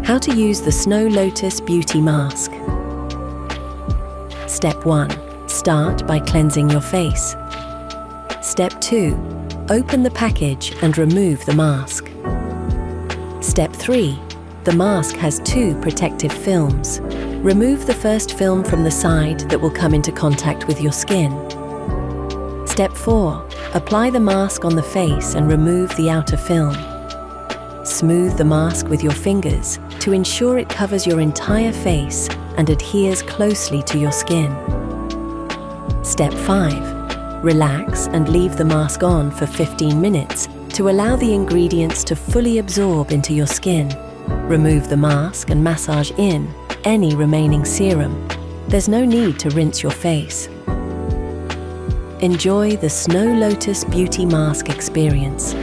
How to use the Snow Lotus Beauty Mask. Step 1. Start by cleansing your face. Step 2. Open the package and remove the mask. Step 3. The mask has 2 protective films. Remove the first film from the side that will come into contact with your skin. Step 4. Apply the mask on the face and remove the outer film. Smooth the mask with your fingers to ensure it covers your entire face and adheres closely to your skin. Step 5. Relax and leave the mask on for 15 minutes to allow the ingredients to fully absorb into your skin. Remove the mask and massage in any remaining serum. There's no need to rinse your face. Enjoy the Snow Lotus Beauty Mask experience.